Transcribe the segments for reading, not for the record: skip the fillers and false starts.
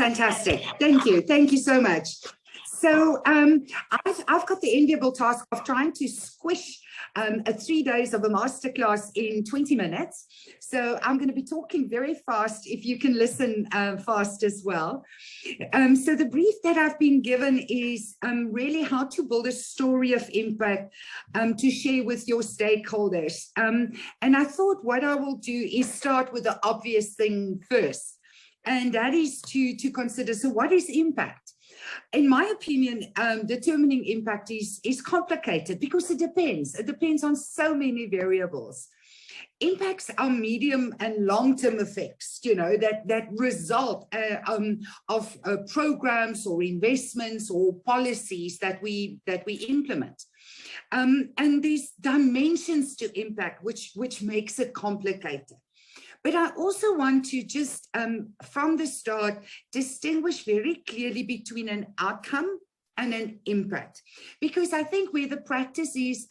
Fantastic. Thank you. Thank you so much. So I've got the enviable task of trying to squish 3 days of a masterclass in 20 minutes. So I'm going to be talking very fast if you can listen fast as well. So the brief that I've been given is really how to build a story of impact to share with your stakeholders. And I thought what I will do is start with the obvious thing first. And that is to consider, so what is impact? In my opinion, determining impact is complicated because it depends. It depends on so many variables. Impacts are medium and long-term effects, you know, that result of programs or investments or policies that we implement. And these dimensions to impact, which makes it complicated. But I also want to just, from the start, distinguish very clearly between an outcome and an impact. Because I think where the practice is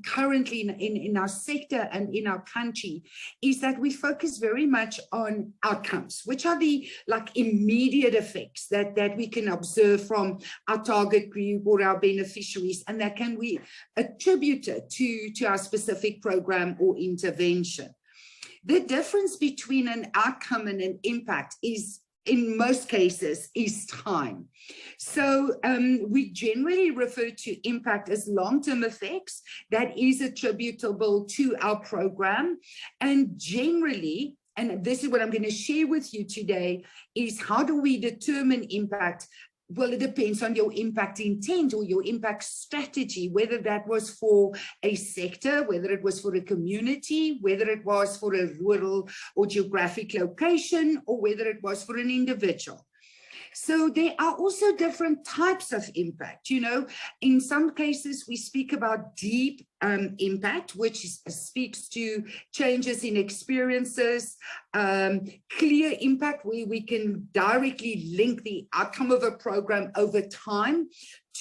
currently in our sector and in our country is that we focus very much on outcomes, which are the immediate effects that we can observe from our target group or our beneficiaries, and that can be attributed to our specific program or intervention. The difference between an outcome and an impact is, in most cases, is time. So we generally refer to impact as long-term effects that is attributable to our program. And generally, and this is what I'm going to share with you today, is how do we determine impact? Well, it depends on your impact intent or your impact strategy, whether that was for a sector, whether it was for a community, whether it was for a rural or geographic location, or whether it was for an individual. So there are also different types of impact. You know, in some cases, we speak about deep impact, which speaks to changes in experiences, clear impact, where we can directly link the outcome of a program over time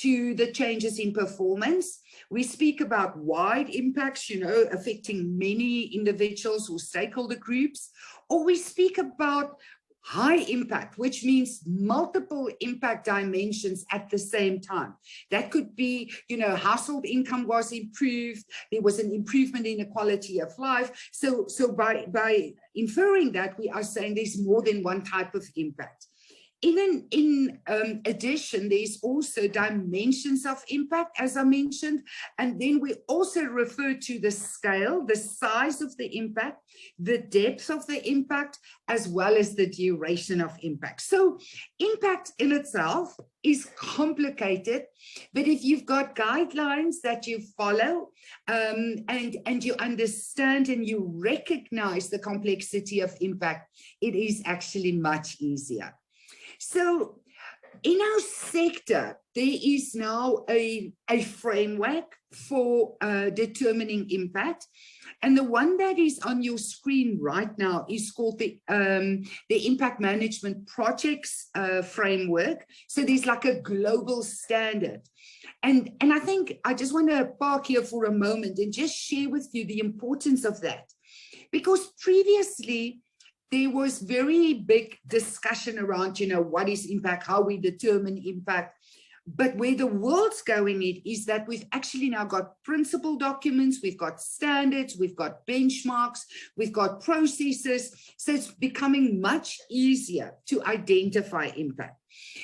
to the changes in performance. We speak about wide impacts, you know, affecting many individuals or stakeholder groups, or we speak about high impact, which means multiple impact dimensions at the same time. That could be, you know, household income was improved, there was an improvement in the quality of life. So by inferring that, we are saying there's more than one type of impact. In addition, there's also dimensions of impact, as I mentioned, and then we also refer to the scale, the size of the impact, the depth of the impact, as well as the duration of impact. So impact in itself is complicated, but if you've got guidelines that you follow and you understand and you recognize the complexity of impact, it is actually much easier. So in our sector, there is now a framework for determining impact. And the one that is on your screen right now is called the Impact Management Projects Framework. So there's like a global standard. And I think I just want to park here for a moment and just share with you the importance of that. Because previously, there was very big discussion around, you know, what is impact, how we determine impact. But where the world's going is that we've actually now got principle documents, we've got standards, we've got benchmarks, we've got processes. So it's becoming much easier to identify impact.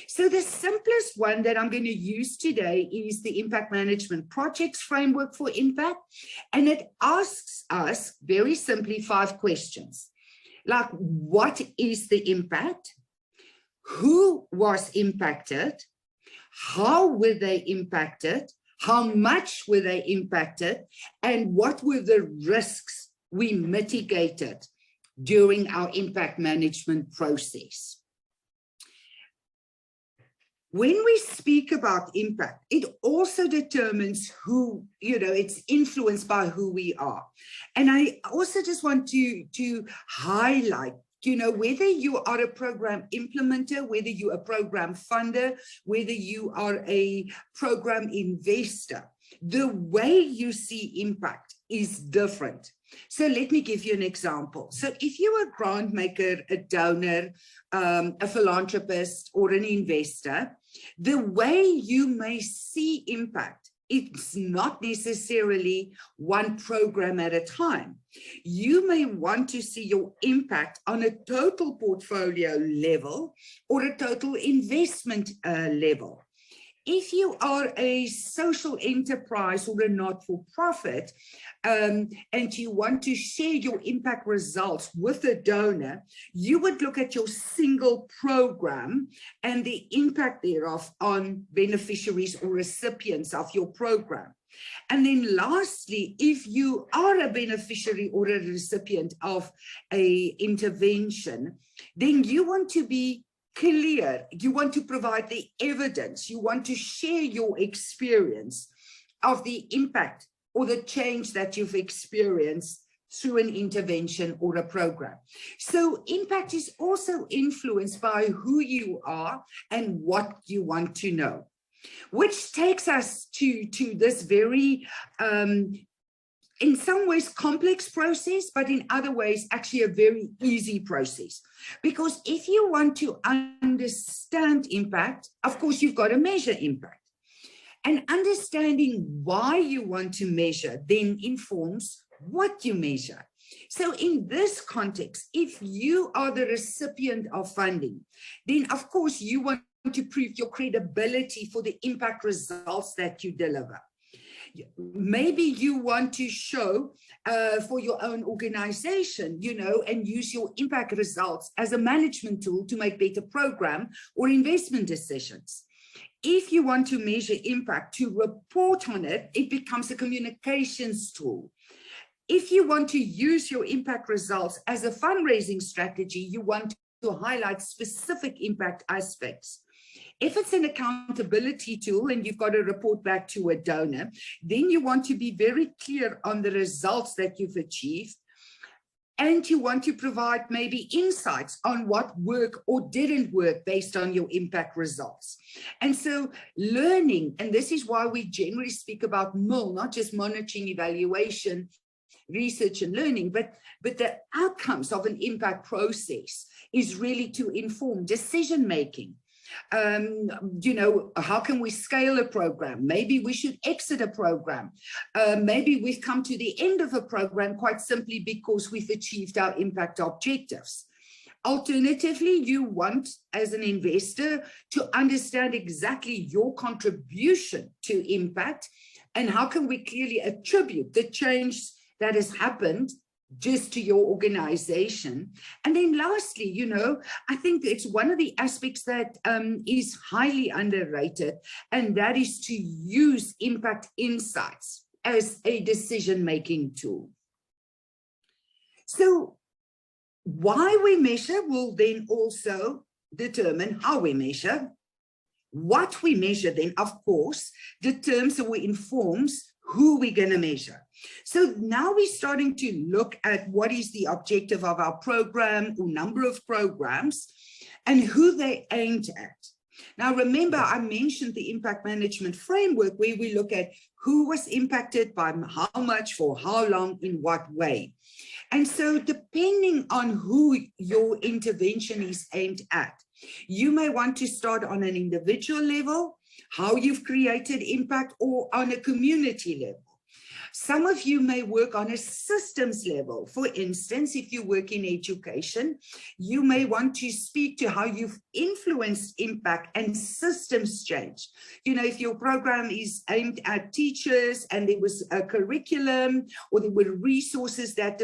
So the simplest one that I'm going to use today is the Impact Management Projects Framework for Impact. And it asks us very simply 5 questions. Like, what is the impact? Who was impacted? How were they impacted? How much were they impacted? And what were the risks we mitigated during our impact management process? When we speak about impact, it also determines who, you know, it's influenced by who we are. And I also just want to highlight, you know, whether you are a program implementer, whether you're a program funder, whether you are a program investor, the way you see impact is different. So let me give you an example. So if you're a grant maker, a donor, a philanthropist, or an investor, the way you may see impact, it's not necessarily one program at a time. You may want to see your impact on a total portfolio level or a total investment level. If you are a social enterprise or a not-for-profit, and you want to share your impact results with a donor, you would look at your single program and the impact thereof on beneficiaries or recipients of your program. And then lastly, if you are a beneficiary or a recipient of an intervention, then you want to be clear, you want to provide the evidence, you want to share your experience of the impact or the change that you've experienced through an intervention or a program. So impact is also influenced by who you are and what you want to know, which takes us to this very in some ways complex process, but in other ways actually a very easy process. Because if you want to understand impact, of course you've got to measure impact. And understanding why you want to measure then informs what you measure. So in this context, if you are the recipient of funding, then of course you want to prove your credibility for the impact results that you deliver. Maybe you want to show for your own organization, and use your impact results as a management tool to make better program or investment decisions. If you want to measure impact to report on it, it becomes a communications tool. If you want to use your impact results as a fundraising strategy, you want to highlight specific impact aspects. If it's an accountability tool and you've got to report back to a donor, then you want to be very clear on the results that you've achieved. And you want to provide maybe insights on what worked or didn't work based on your impact results. And so learning, and this is why we generally speak about MIL, not just monitoring, evaluation, research and learning, but the outcomes of an impact process is really to inform decision-making. How can we scale a program? Maybe we should exit a program. Maybe we've come to the end of a program quite simply because we've achieved our impact objectives. Alternatively, you want, as an investor, to understand exactly your contribution to impact and how can we clearly attribute the change that has happened just to your organization. And then lastly, I think it's one of the aspects that is highly underrated, and that is to use impact insights as a decision-making tool. So why we measure will then also determine how we measure. What we measure then, of course, determines or informs who we're going to measure. So now we're starting to look at what is the objective of our program or number of programs and who they aimed at. Now, remember, I mentioned the impact management framework where we look at who was impacted by how much, for how long, in what way. And so depending on who your intervention is aimed at, you may want to start on an individual level, how you've created impact, or on a community level. Some of you may work on a systems level. For instance, if you work in education, you may want to speak to how you've influenced impact and systems change. If your program is aimed at teachers and there was a curriculum or there were resources that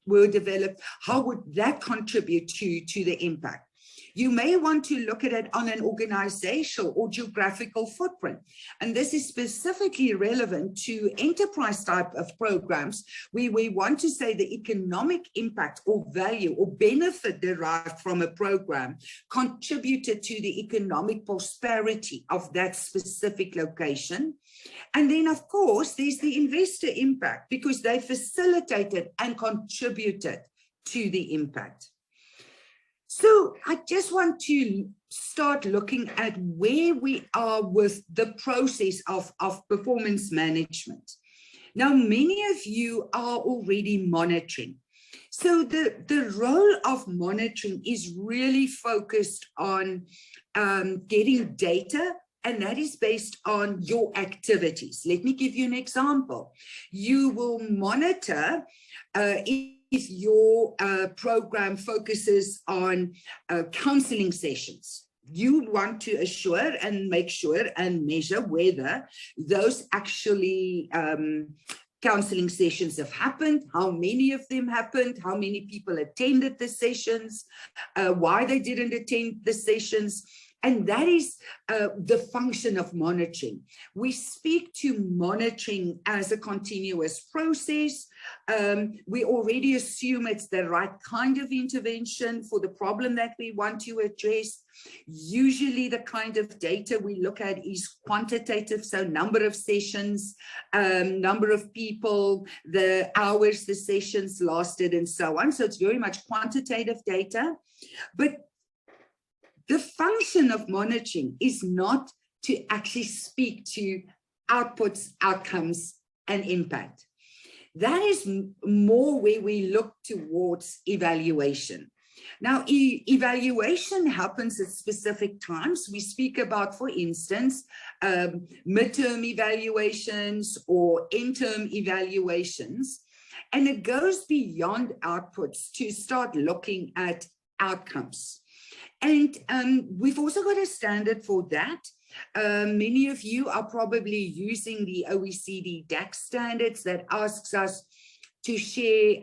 were developed, how would that contribute to the impact? You may want to look at it on an organizational or geographical footprint. And this is specifically relevant to enterprise type of programs where we want to say the economic impact or value or benefit derived from a program contributed to the economic prosperity of that specific location. And then, of course, there's the investor impact because they facilitated and contributed to the impact. So I just want to start looking at where we are with the process of performance management. Now, many of you are already monitoring. So the role of monitoring is really focused on getting data, and that is based on your activities. Let me give you an example. You will monitor if your program focuses on counseling sessions. You want to assure and make sure and measure whether those actually counseling sessions have happened, how many of them happened, how many people attended the sessions, why they didn't attend the sessions. And that is the function of monitoring. We speak to monitoring as a continuous process. We already assume it's the right kind of intervention for the problem that we want to address. Usually the kind of data we look at is quantitative, so number of sessions, number of people, the hours the sessions lasted, and so on. So it's very much quantitative data. But the function of monitoring is not to actually speak to outputs, outcomes, and impact. That is more where we look towards evaluation. Now, evaluation happens at specific times. We speak about, for instance, midterm evaluations or interim evaluations, and it goes beyond outputs to start looking at outcomes. And we've also got a standard for that. Many of you are probably using the OECD DAX standards that asks us to share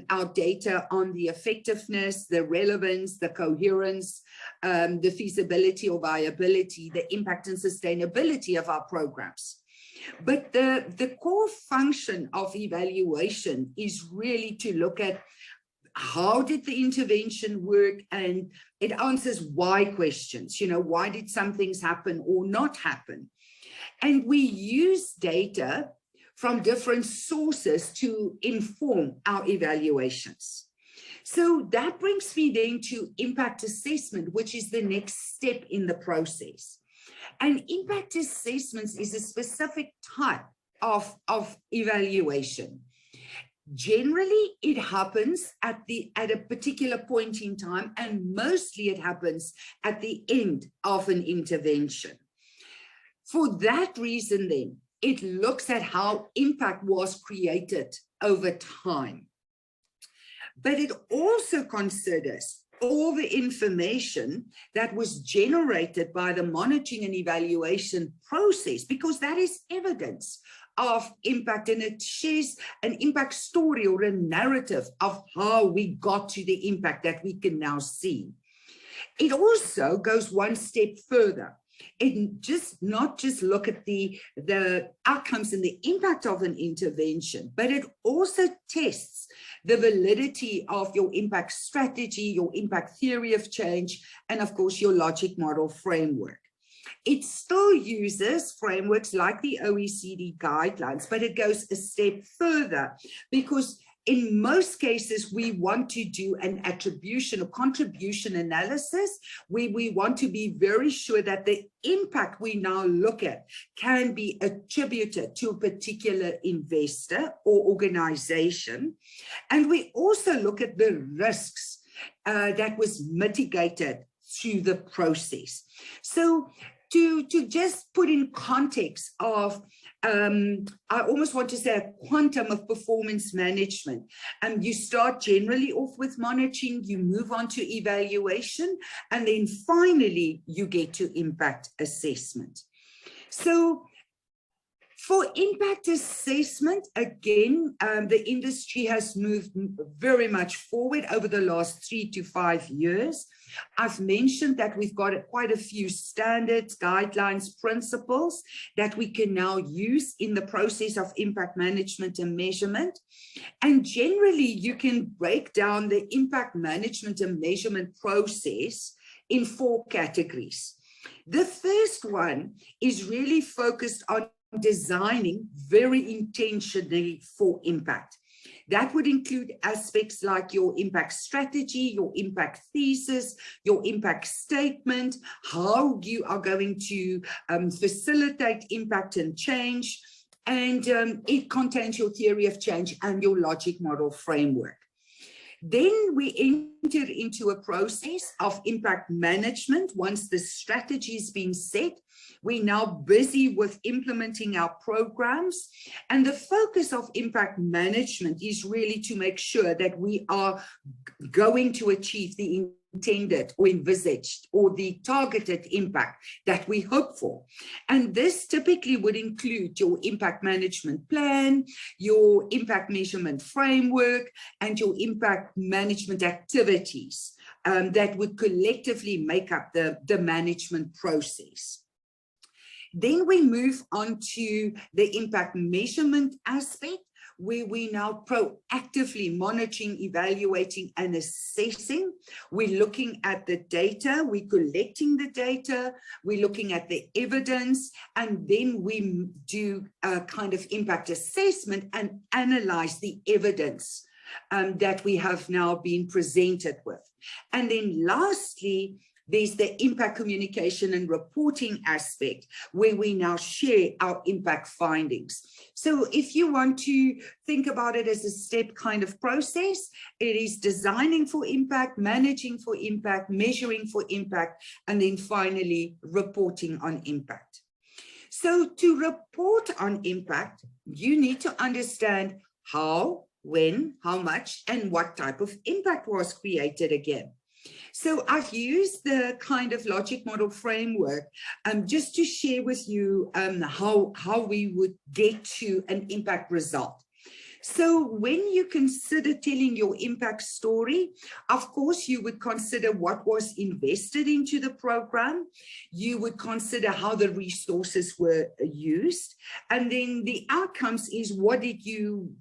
our data on the effectiveness, the relevance, the coherence, the feasibility or viability, the impact and sustainability of our programs. But the core function of evaluation is really to look at how did the intervention work, and it answers why questions. You know, why did some things happen or not happen? And we use data from different sources to inform our evaluations. So that brings me then to impact assessment, which is the next step in the process. And impact assessments is a specific type of evaluation. Generally, it happens at a particular point in time, and mostly it happens at the end of an intervention. For that reason, then, it looks at how impact was created over time. But it also considers all the information that was generated by the monitoring and evaluation process, because that is evidence of impact, and it shares an impact story or a narrative of how we got to the impact that we can now see. It also goes one step further. It not just look at the outcomes and the impact of an intervention, but it also tests the validity of your impact strategy, your impact theory of change, and of course your logic model framework. It still uses frameworks like the OECD guidelines, but it goes a step further, because in most cases, we want to do an attribution or contribution analysis where we want to be very sure that the impact we now look at can be attributed to a particular investor or organization. And we also look at the risks that was mitigated through the process. So to just put in context of, I almost want to say a quantum of performance management. You start generally off with monitoring, you move on to evaluation, and then finally you get to impact assessment. So for impact assessment, again, the industry has moved very much forward over the last 3 to 5 years. I've mentioned that we've got quite a few standards, guidelines, principles that we can now use in the process of impact management and measurement. And generally, you can break down the impact management and measurement process in 4 categories. The first one is really focused on designing very intentionally for impact. That would include aspects like your impact strategy, your impact thesis, your impact statement, how you are going to facilitate impact and change, and it contains your theory of change and your logic model framework. Then we enter into a process of impact management. Once the strategy has been set, we're now busy with implementing our programs. And the focus of impact management is really to make sure that we are going to achieve the intended or envisaged or the targeted impact that we hope for. And this typically would include your impact management plan, your impact measurement framework, and your impact management activities that would collectively make up the management process. Then we move on to the impact measurement aspect, where we're now proactively monitoring, evaluating, and assessing. We're looking at the data, we're collecting the data, we're looking at the evidence, and then we do a kind of impact assessment and analyze the evidence that we have now been presented with. And then lastly, there's the impact communication and reporting aspect, where we now share our impact findings. So if you want to think about it as a step kind of process, it is designing for impact, managing for impact, measuring for impact, and then finally reporting on impact. So to report on impact, you need to understand how, when, how much, and what type of impact was created again. So I've used the kind of logic model framework just to share with you how we would get to an impact result. So when you consider telling your impact story, of course, you would consider what was invested into the program. You would consider how the resources were used. And then the outcomes is what did you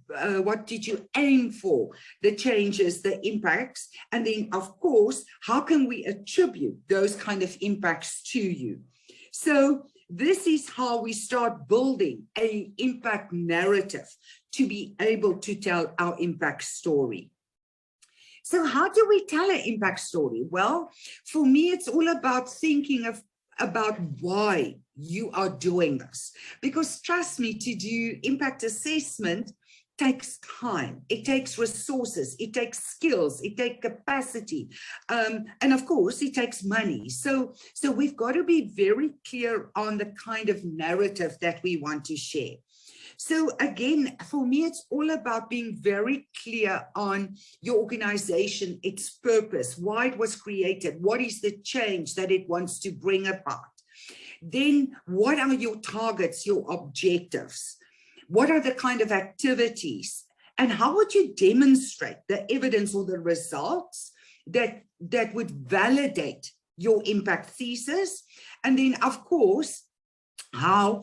aim for, the changes, the impacts. And then, of course, how can we attribute those kind of impacts to you? So this is how we start building an impact narrative to be able to tell our impact story. So how do we tell an impact story? Well, for me, it's all about thinking about why you are doing this. Because trust me, to do impact assessment takes time, it takes resources, it takes skills, it takes capacity, and of course it takes money. So we've got to be very clear on the kind of narrative that we want to share. So again, for me, it's all about being very clear on your organization, its purpose, why it was created, what is the change that it wants to bring about. Then what are your targets, your objectives? What are the kind of activities? And how would you demonstrate the evidence or the results that would validate your impact thesis? And then, of course, how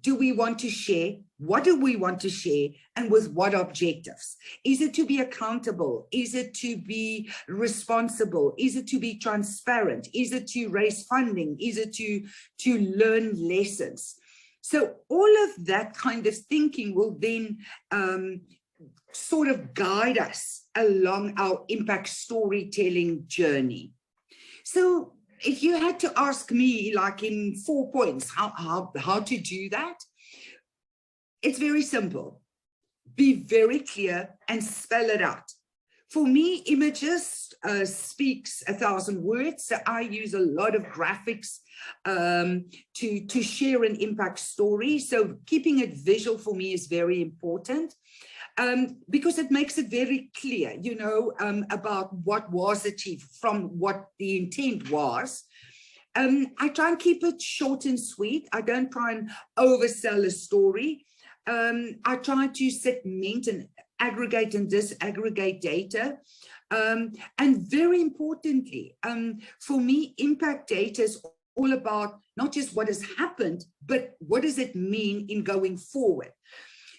do we want to share? What do we want to share? And with what objectives? Is it to be accountable? Is it to be responsible? Is it to be transparent? Is it to raise funding? Is it to learn lessons? So all of that kind of thinking will then sort of guide us along our impact storytelling journey. So if you had to ask me, like in 4 points, how to do that, it's very simple. Be very clear and spell it out. For me, images speaks 1,000 words. So I use a lot of graphics to share an impact story. So keeping it visual for me is very important because it makes it very clear, you know, about what was achieved from what the intent was. I try and keep it short and sweet. I don't try and oversell a story. I try to segment and aggregate and disaggregate data. And very importantly, for me, impact data is all about not just what has happened, but what does it mean in going forward?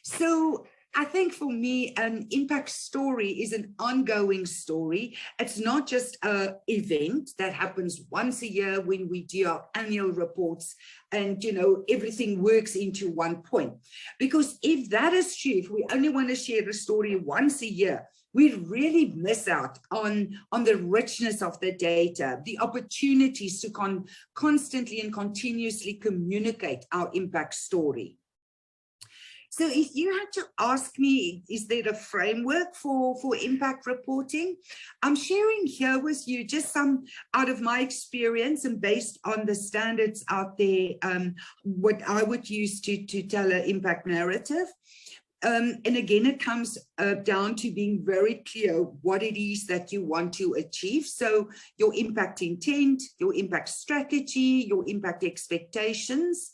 So I think for me, an impact story is an ongoing story. It's not just an event that happens once a year when we do our annual reports and, you know, everything works into one point. Because if that is true, if we only want to share a story once a year, we really miss out on the richness of the data, the opportunities to constantly and continuously communicate our impact story. So if you had to ask me, is there a framework for impact reporting? I'm sharing here with you just some out of my experience and based on the standards out there, what I would use to tell an impact narrative. And again, it comes down to being very clear what it is that you want to achieve. So your impact intent, your impact strategy, your impact expectations,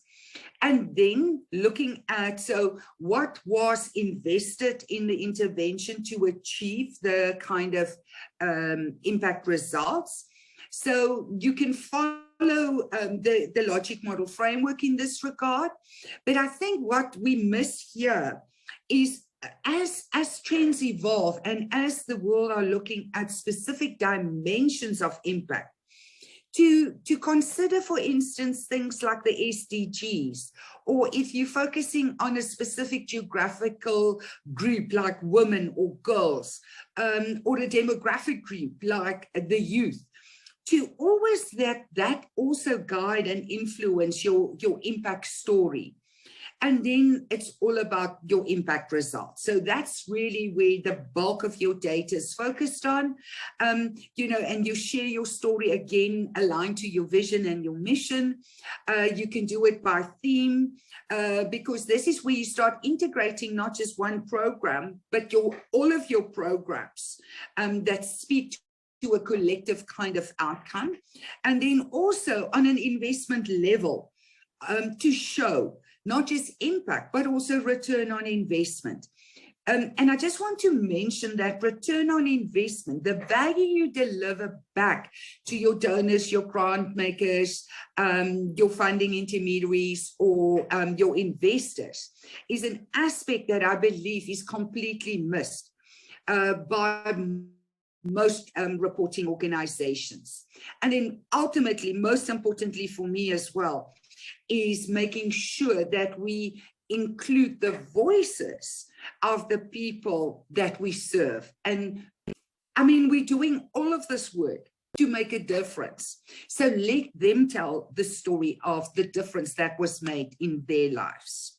and then looking at, so what was invested in the intervention to achieve the kind of impact results. So you can follow the logic model framework in this regard. But I think what we miss here is as trends evolve and as the world are looking at specific dimensions of impact, to consider, for instance, things like the SDGs, or if you're focusing on a specific geographical group like women or girls, or a demographic group like the youth, to always that also guide and influence your impact story. And then it's all about your impact results. So that's really where the bulk of your data is focused on, you know, and you share your story again, aligned to your vision and your mission. You can do it by theme, because this is where you start integrating not just one program, but all of your programs that speak to a collective kind of outcome. And then also on an investment level, to show not just impact, but also return on investment. And I just want to mention that return on investment, the value you deliver back to your donors, your grant makers, your funding intermediaries, or your investors, is an aspect that I believe is completely missed by most reporting organizations. And then ultimately, most importantly for me as well, is making sure that we include the voices of the people that we serve. And I mean, we're doing all of this work to make a difference. So let them tell the story of the difference that was made in their lives.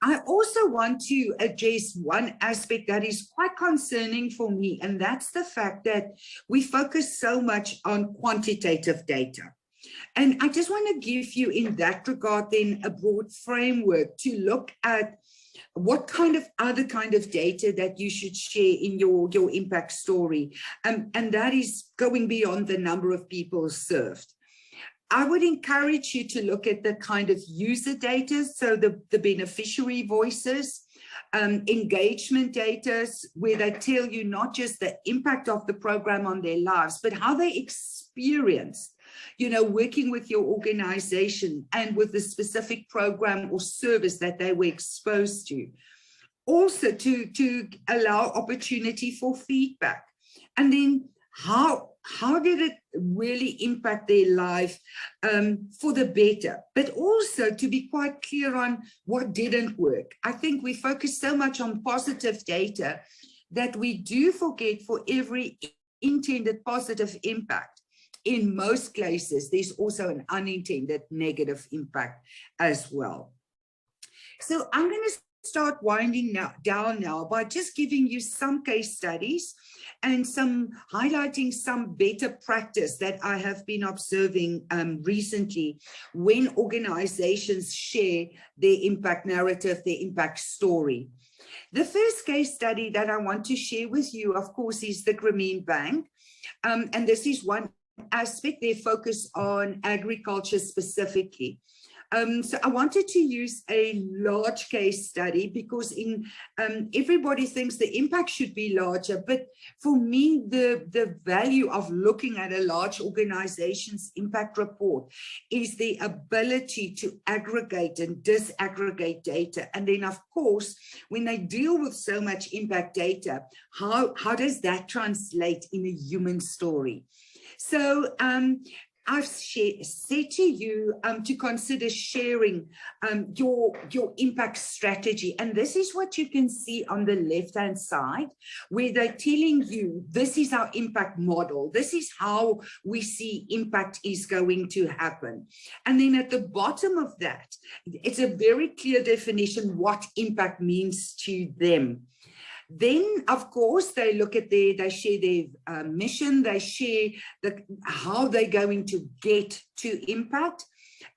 I also want to address one aspect that is quite concerning for me, and that's the fact that we focus so much on quantitative data. And I just want to give you in that regard then a broad framework to look at what kind of other kind of data that you should share in your impact story. And that is going beyond the number of people served. I would encourage you to look at the kind of user data, so the beneficiary voices, engagement data, where they tell you not just the impact of the program on their lives, but how they experienced, you know, working with your organization and with the specific program or service that they were exposed to. Also to allow opportunity for feedback. And then how did it really impact their life for the better, but also to be quite clear on what didn't work. I think we focus so much on positive data that we do forget for every intended positive impact. In most cases, there's also an unintended negative impact as well. So I'm going to start winding down now by just giving you some case studies and highlighting some better practice that I have been observing recently when organizations share their impact narrative, their impact story. The first case study that I want to share with you, of course, is the Grameen Bank. And this is one aspect, they focus on agriculture specifically. So I wanted to use a large case study because everybody thinks the impact should be larger, but for me, the value of looking at a large organization's impact report is the ability to aggregate and disaggregate data. And then, of course, when they deal with so much impact data, how does that translate in a human story? So I've said to you to consider sharing your impact strategy. And this is what you can see on the left-hand side, where they're telling you, this is our impact model. This is how we see impact is going to happen. And then at the bottom of that, it's a very clear definition what impact means to them. Then, of course, they look at they share their mission, they share how they're going to get to impact.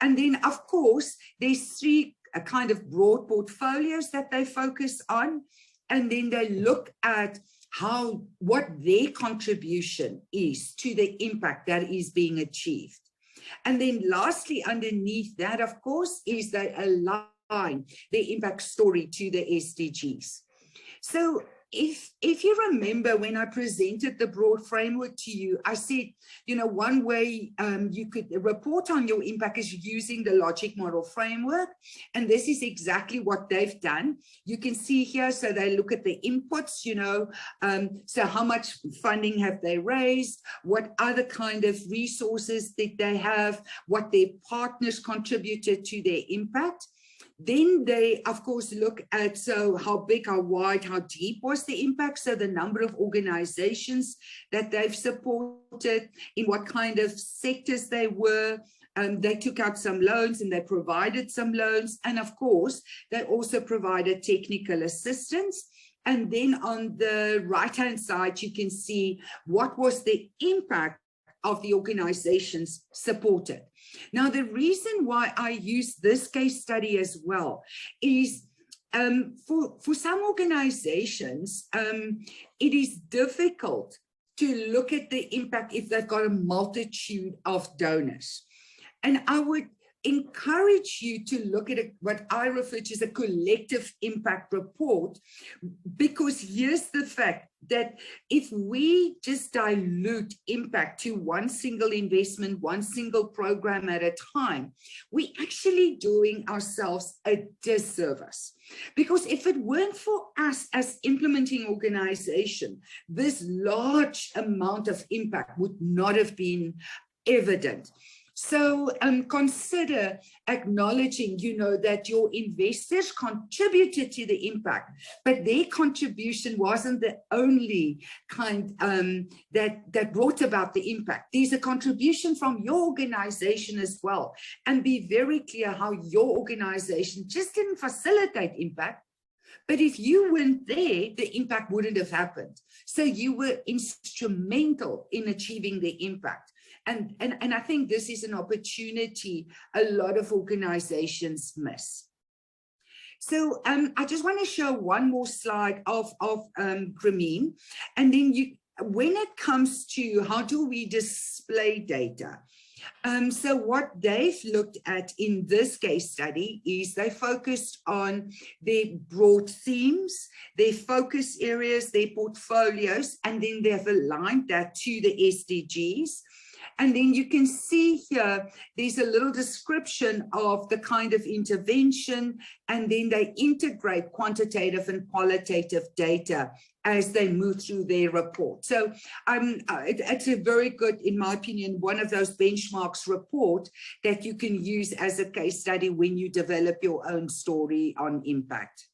And then, of course, there's three kind of broad portfolios that they focus on. And then they look at what their contribution is to the impact that is being achieved. And then lastly, underneath that, of course, is they align the impact story to the SDGs. So if you remember when I presented the broad framework to you, I said, you know, one way you could report on your impact is using the logic model framework. And this is exactly what they've done. You can see here, so they look at the inputs, you know, so how much funding have they raised? What other kind of resources did they have? What their partners contributed to their impact? Then they, of course, look at, so how big, how wide, how deep was the impact? So the number of organizations that they've supported, in what kind of sectors they were. They took out some loans and they provided some loans. And of course, they also provided technical assistance. And then on the right-hand side, you can see what was the impact of the organizations supported. Now, the reason why I use this case study as well is for some organizations, it is difficult to look at the impact if they've got a multitude of donors. And I would encourage you to look at what I refer to as a collective impact report, because here's the fact that if we just dilute impact to one single investment, one single program at a time, we're actually doing ourselves a disservice. Because if it weren't for us as implementing organization, this large amount of impact would not have been evident. So consider acknowledging, you know, that your investors contributed to the impact, but their contribution wasn't the only kind that brought about the impact. There's a contribution from your organization as well. And be very clear how your organization just didn't facilitate impact. But if you weren't there, the impact wouldn't have happened. So you were instrumental in achieving the impact. And I think this is an opportunity a lot of organizations miss. So I just want to show one more slide of Grameen. And then when it comes to how do we display data, so what they've looked at in this case study is they focused on their broad themes, their focus areas, their portfolios, and then they've aligned that to the SDGs. And then you can see here, there's a little description of the kind of intervention, and then they integrate quantitative and qualitative data as they move through their report. So it's a very good, in my opinion, one of those benchmarks report that you can use as a case study when you develop your own story on impact.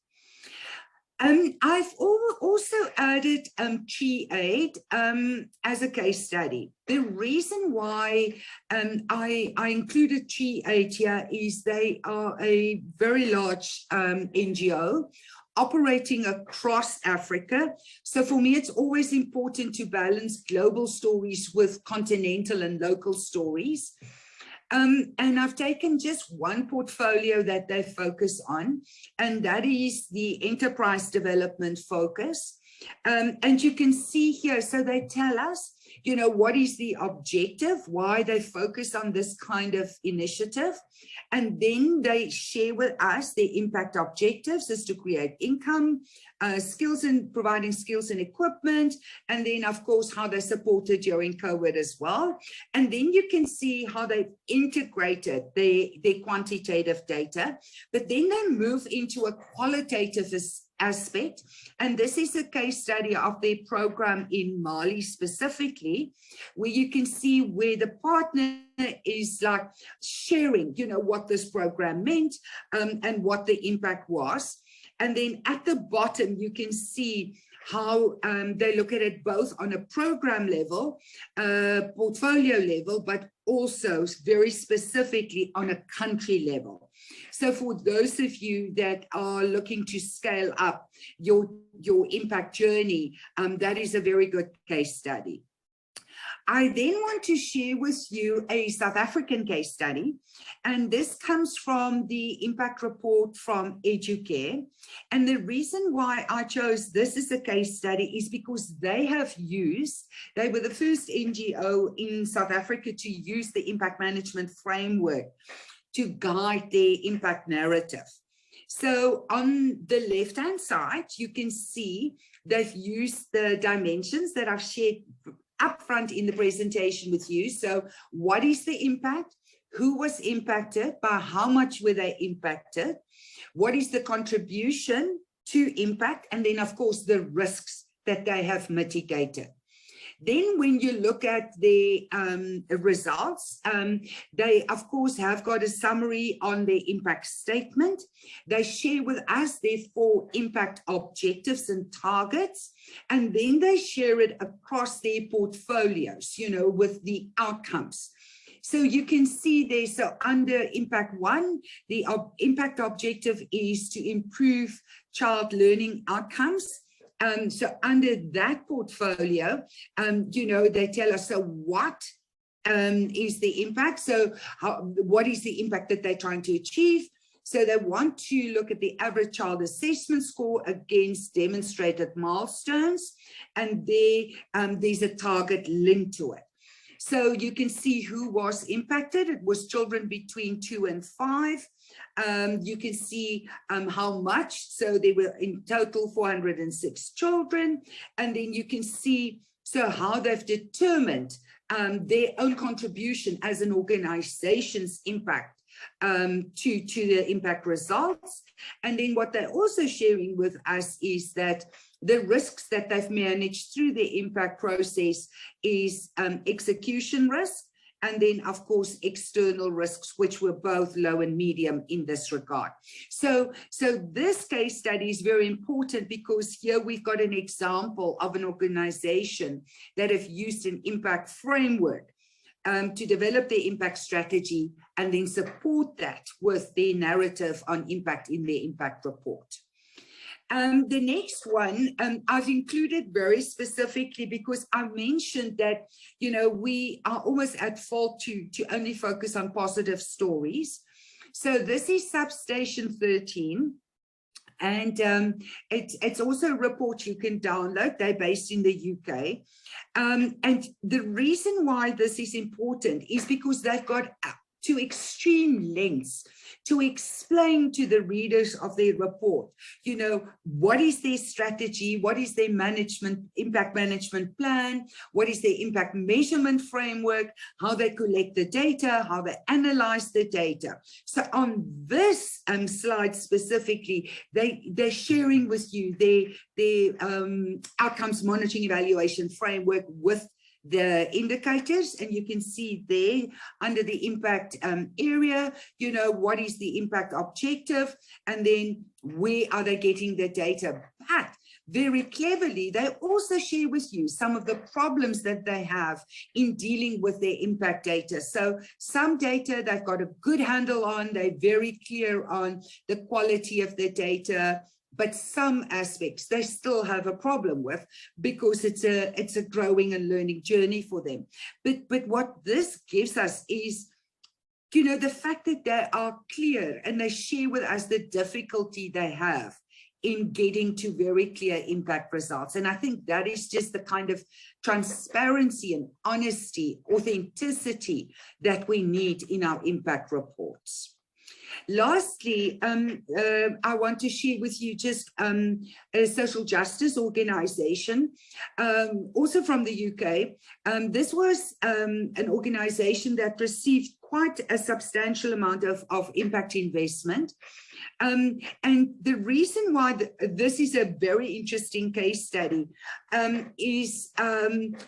I've also added Tree Aid as a case study. The reason why I included Tree Aid here is they are a very large NGO operating across Africa. So for me, it's always important to balance global stories with continental and local stories. And I've taken just one portfolio that they focus on, and that is the enterprise development focus. And you can see here, so they tell us, you know, what is the objective, why they focus on this kind of initiative. And then they share with us their impact objectives is to create income, skills and providing skills and equipment. And then, of course, how they supported during COVID as well. And then you can see how they've integrated their quantitative data. But then they move into a qualitative aspect. And this is a case study of their program in Mali specifically, where you can see where the partner is like sharing, you know, what this program meant and what the impact was. And then at the bottom, you can see how they look at it both on a program level, portfolio level, but also very specifically on a country level. So for those of you that are looking to scale up your impact journey, that is a very good case study. I then want to share with you a South African case study, and this comes from the impact report from Educare. And the reason why I chose this as a case study is because they were the first NGO in South Africa to use the impact management framework to guide their impact narrative. So on the left-hand side, you can see they've used the dimensions that I've shared up front in the presentation with you. So what is the impact? Who was impacted? By how much were they impacted? What is the contribution to impact? And then, of course, the risks that they have mitigated. Then when you look at the results, they, of course, have got a summary on their impact statement. They share with us their 4 impact objectives and targets, and then they share it across their portfolios, you know, with the outcomes. So you can see there, so under impact 1, the impact objective is to improve child learning outcomes. So under that portfolio, you know, they tell us, so what is the impact? So what is the impact that they're trying to achieve? So they want to look at the average child assessment score against demonstrated milestones, and there's a target linked to it. So you can see who was impacted. It was children between 2 and 5. You can see how much. So there were in total 406 children. And then you can see so how they've determined their own contribution as an organization's impact to the impact results. And then what they're also sharing with us is that the risks that they've managed through the impact process is execution risk, and then, of course, external risks, which were both low and medium in this regard. So this case study is very important because here we've got an example of an organization that have used an impact framework to develop their impact strategy and then support that with their narrative on impact in their impact report. The next one I've included very specifically because I mentioned that, you know, we are almost at fault to only focus on positive stories. So this is Substation 13. And it's also a report you can download. They're based in the UK. And the reason why this is important is because they've got to extreme lengths to explain to the readers of their report, you know, what is their strategy, what is their impact management plan, what is their impact measurement framework, how they collect the data, how they analyze the data. So on this slide specifically, they're sharing with you their outcomes monitoring evaluation framework with the indicators, and you can see there under the impact area, you know, what is the impact objective, and then where are they getting the data. But very cleverly, they also share with you some of the problems that they have in dealing with their impact data. So some data they've got a good handle on, they're very clear on the quality of the data, but some aspects they still have a problem with because it's a growing and learning journey for them. But what this gives us is, you know, the fact that they are clear and they share with us the difficulty they have in getting to very clear impact results. And I think that is just the kind of transparency and honesty, authenticity that we need in our impact reports. Lastly, I want to share with you just a social justice organization, also from the UK. This was an organization that received quite a substantial amount of impact investment. And the reason why this is a very interesting case study is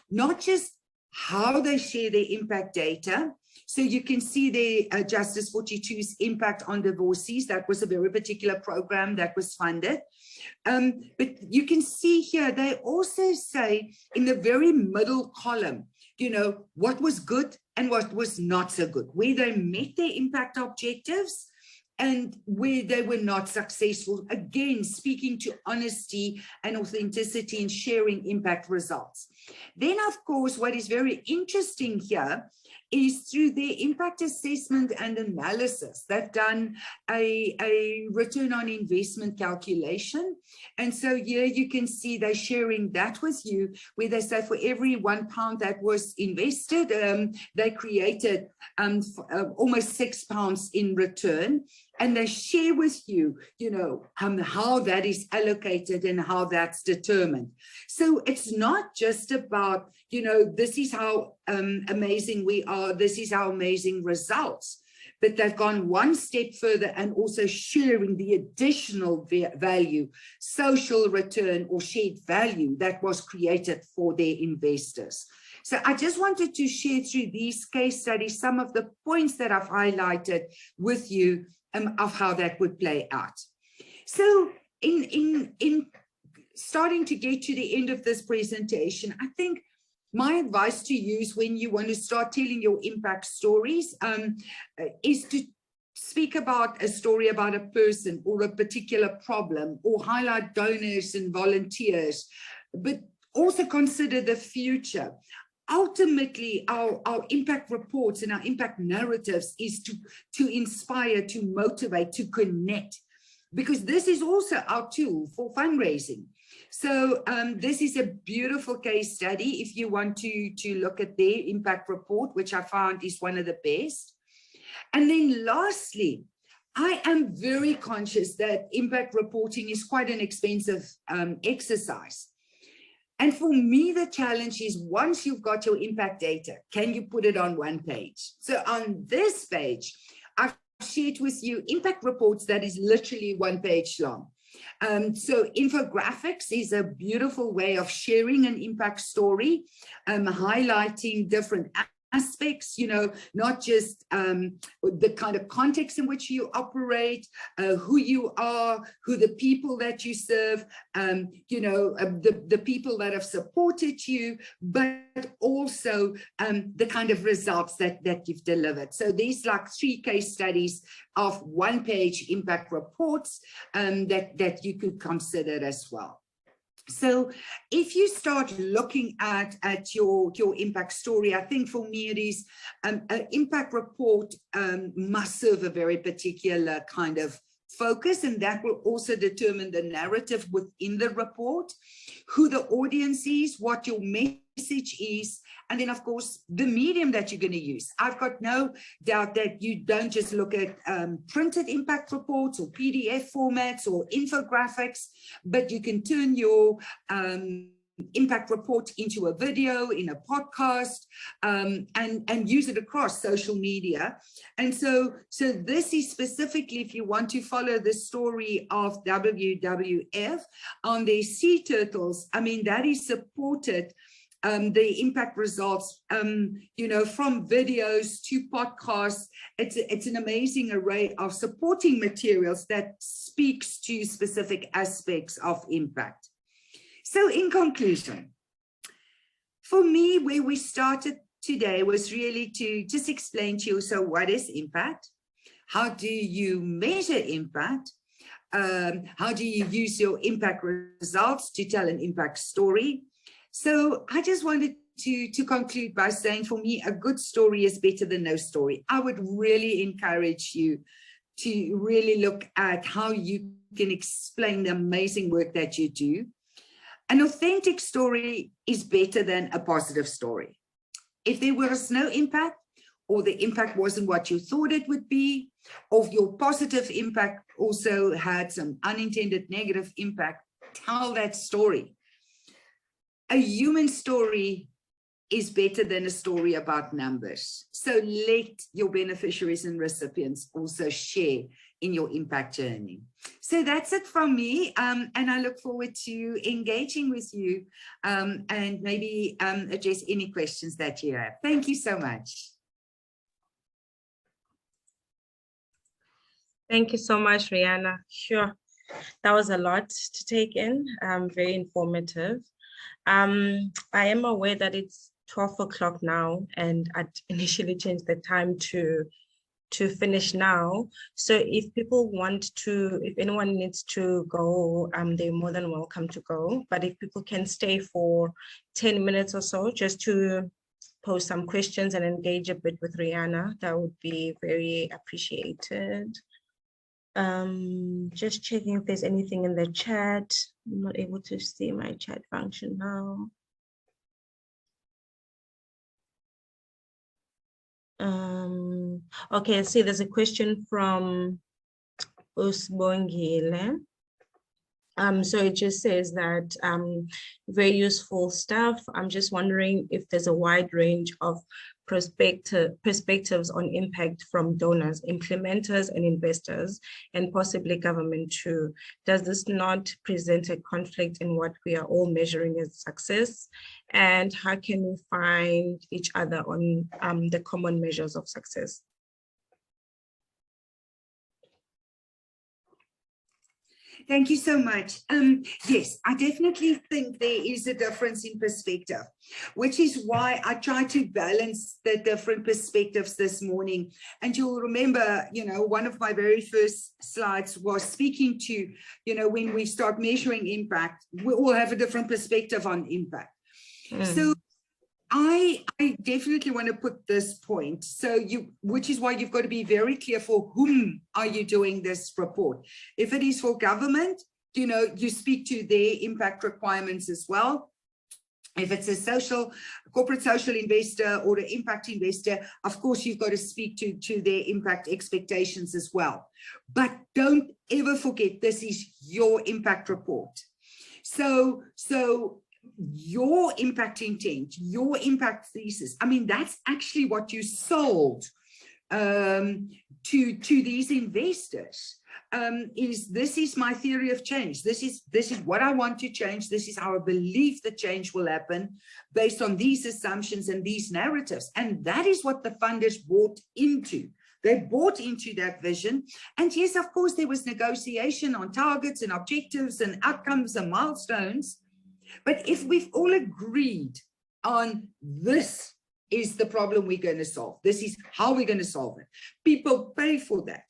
not just how they share their impact data. So you can see there Justice 42's impact on divorcees. That was a very particular program that was funded. But you can see here, they also say in the very middle column, you know, what was good and what was not so good, where they met their impact objectives and where they were not successful. Again, speaking to honesty and authenticity in sharing impact results. Then, of course, what is very interesting here is through their impact assessment and analysis, they've done a return on investment calculation. And so here you can see they're sharing that with you, where they say for every £1 that was invested, they created almost £6 in return. And they share with you, you know, how that is allocated and how that's determined. So it's not just about, you know, this is how amazing we are, this is our amazing results, but they've gone one step further and also sharing the additional value, social return or shared value that was created for their investors. So I just wanted to share through these case studies some of the points that I've highlighted with you of how that would play out. So in starting to get to the end of this presentation, I think my advice to you is when you want to start telling your impact stories is to speak about a story about a person or a particular problem, or highlight donors and volunteers, but also consider the future. Ultimately, our impact reports and our impact narratives is to inspire, to motivate, to connect, because this is also our tool for fundraising. So this is a beautiful case study if you want to look at their impact report, which I found is one of the best. And then lastly, I am very conscious that impact reporting is quite an expensive exercise. And for me, the challenge is once you've got your impact data, can you put it on one page? So on this page, I've shared with you impact reports that is literally 1 page long. So infographics is a beautiful way of sharing an impact story, highlighting different aspects, you know, not just the kind of context in which you operate, who you are, who the people that you serve, you know, the people that have supported you, but also the kind of results that you've delivered. So these like 3 case studies of 1 page impact reports that you could consider as well. So if you start looking at your impact story, I think for me it is an impact report must serve a very particular kind of focus, and that will also determine the narrative within the report, who the audience is, what your message is, and then of course the medium that you're going to use. I've got no doubt that you don't just look at printed impact reports or PDF formats or infographics, but you can turn your impact report into a video, in a podcast, and use it across social media. And so this is specifically if you want to follow the story of WWF on their sea turtles. I mean, that is supported, the impact results, you know, from videos to podcasts. It's an amazing array of supporting materials that speaks to specific aspects of impact. So in conclusion, for me, where we started today was really to just explain to you, so what is impact? How do you measure impact? How do you use your impact results to tell an impact story? So I just wanted to conclude by saying, for me, a good story is better than no story. I would really encourage you to really look at how you can explain the amazing work that you do. An authentic story is better than a positive story. If there was no impact, or the impact wasn't what you thought it would be, or if your positive impact also had some unintended negative impact, tell that story. A human story is better than a story about numbers. So let your beneficiaries and recipients also share in your impact journey. So that's it from me, and I look forward to engaging with you and maybe address any questions that you have. Thank you so much. Thank you so much, Reana. Sure, that was a lot to take in, very informative. I am aware that it's 12 o'clock now, and I initially changed the time to finish now. So if people want to, if anyone needs to go, they're more than welcome to go. But if people can stay for 10 minutes or so, just to pose some questions and engage a bit with Reana, that would be very appreciated. Just checking if there's anything in the chat. I'm not able to see my chat function now. Okay, I see there's a question from Usbongile. So it just says that very useful stuff. I'm just wondering if there's a wide range of perspectives on impact from donors, implementers, and investors, and possibly government too. Does this not present a conflict in what we are all measuring as success? And how can we find each other on the common measures of success? Thank you so much. Yes, I definitely think there is a difference in perspective, which is why I try to balance the different perspectives this morning. And you'll remember, you know, one of my very first slides was speaking to, you know, when we start measuring impact, we all have a different perspective on impact. So I definitely want to put this point. So which is why you've got to be very clear for whom are you doing this report. If it is for government, you know, you speak to their impact requirements as well. If it's a corporate social investor or an impact investor, of course, you've got to speak to their impact expectations as well. But don't ever forget, this is your impact report. So your impact intent, your impact thesis, I mean, that's actually what you sold to these investors. This is my theory of change. This is what I want to change. This is our belief that change will happen based on these assumptions and these narratives. And that is what the funders bought into. They bought into that vision. And yes, of course, there was negotiation on targets and objectives and outcomes and milestones. But if we've all agreed on this is the problem we're going to solve, this is how we're going to solve it, people pay for that,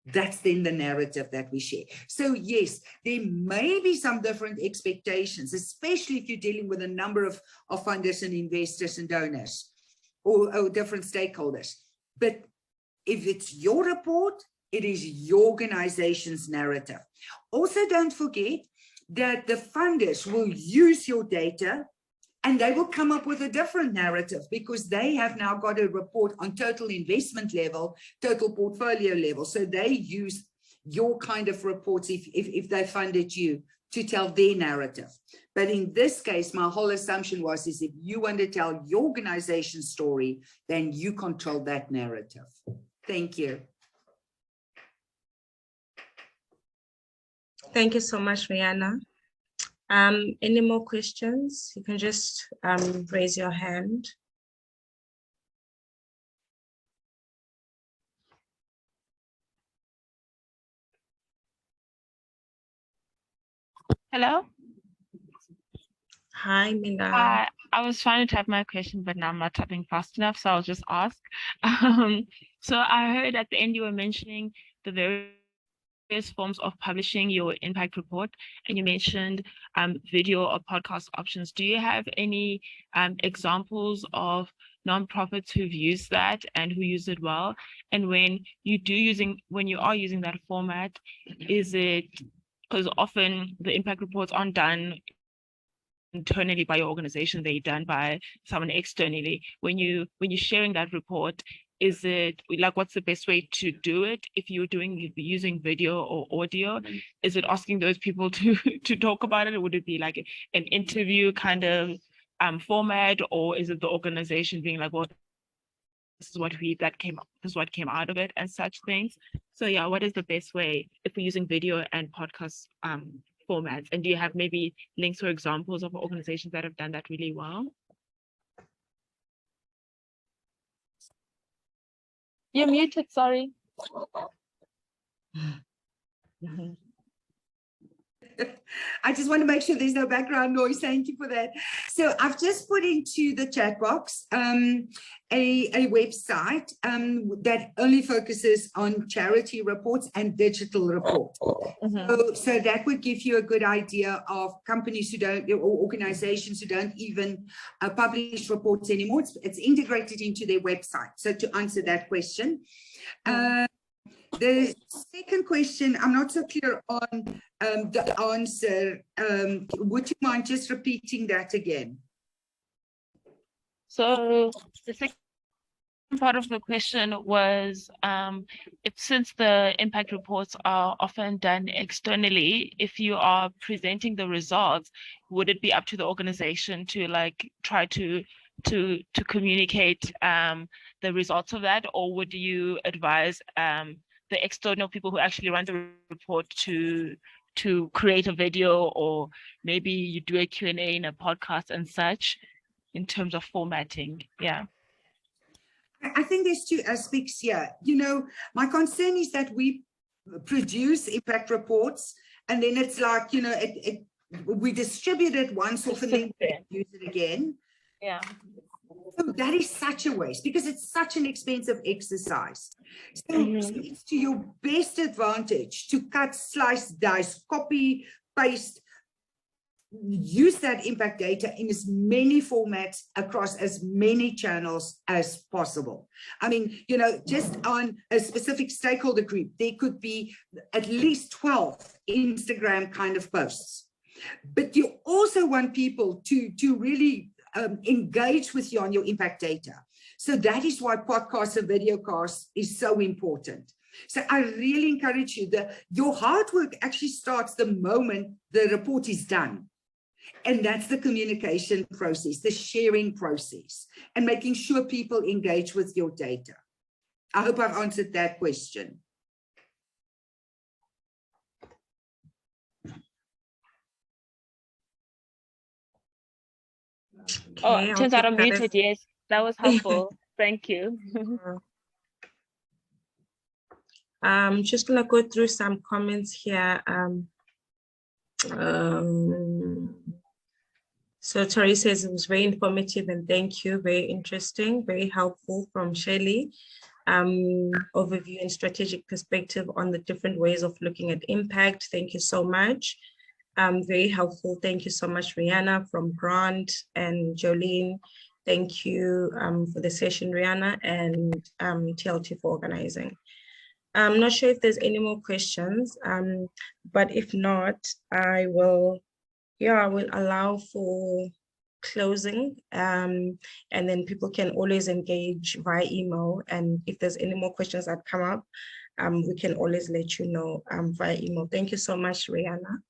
that's then the narrative that we share. So yes, there may be some different expectations, especially if you're dealing with a number of funders and investors and donors or different stakeholders. But if it's your report, it is your organization's narrative. Also, don't forget that the funders will use your data and they will come up with a different narrative because they have now got a report on total investment level, total portfolio level. So they use your kind of reports if they funded you to tell their narrative. But in this case, my whole assumption was is if you want to tell your organization's story, then you control that narrative. Thank you. Thank you so much, Reana. Any more questions? You can just raise your hand. Hello. Hi, Mina. I was trying to type my question, but now I'm not typing fast enough, so I'll just ask. So I heard at the end you were mentioning the various forms of publishing your impact report, and you mentioned video or podcast options. Do you have any examples of nonprofits who've used that and who use it well? And when you are using that format, is it, because often the impact reports aren't done internally by your organization, they're done by someone externally. When you're sharing that report, is it like, what's the best way to do it? If you're using video or audio, is it asking those people to talk about it, or would it be like an interview kind of format, or is it the organization being like, well, this is what came out of it and such things? So yeah, what is the best way if we're using video and podcast formats? And do you have maybe links or examples of organizations that have done that really well? You're muted, sorry. I just want to make sure there's no background noise. Thank you for that. So I've just put into the chat box a website that only focuses on charity reports and digital reports. So that would give you a good idea of companies who don't, or organizations who don't even publish reports anymore. It's integrated into their website. So to answer that question. The second question, I'm not so clear on the answer. Would you mind just repeating that again? So the second part of the question was, since the impact reports are often done externally, if you are presenting the results, would it be up to the organization to like try to communicate the results of that, or would you advise the external people who actually run the report to create a video, or maybe you do a Q&A in a podcast and such in terms of formatting? Yeah. I think there's two aspects here. You know, my concern is that we produce impact reports and then it's like, you know, we distribute it once off and then use it again. Yeah. So that is such a waste because it's such an expensive exercise. So it's to your best advantage to cut, slice, dice, copy, paste, use that impact data in as many formats across as many channels as possible. I mean, you know, just on a specific stakeholder group, there could be at least 12 Instagram kind of posts. But you also want people to really engage with you on your impact data. So that is why podcasts and videocasts is so important. So I really encourage you that your hard work actually starts the moment the report is done. And that's the communication process, the sharing process, and making sure people engage with your data. I hope I've answered that question. Okay, turns out I'm muted. Yes, that was helpful. Thank you. I'm just gonna go through some comments here. So Tori says it was very informative and thank you. Very interesting, very helpful from Shelley. Overview and strategic perspective on the different ways of looking at impact. Thank you so much. Very helpful. Thank you so much, Reana from Grant and Jolene. Thank you for the session, Reana, and TLT for organizing. I'm not sure if there's any more questions, but if not, I will allow for closing, and then people can always engage via email. And if there's any more questions that come up, we can always let you know via email. Thank you so much, Reana.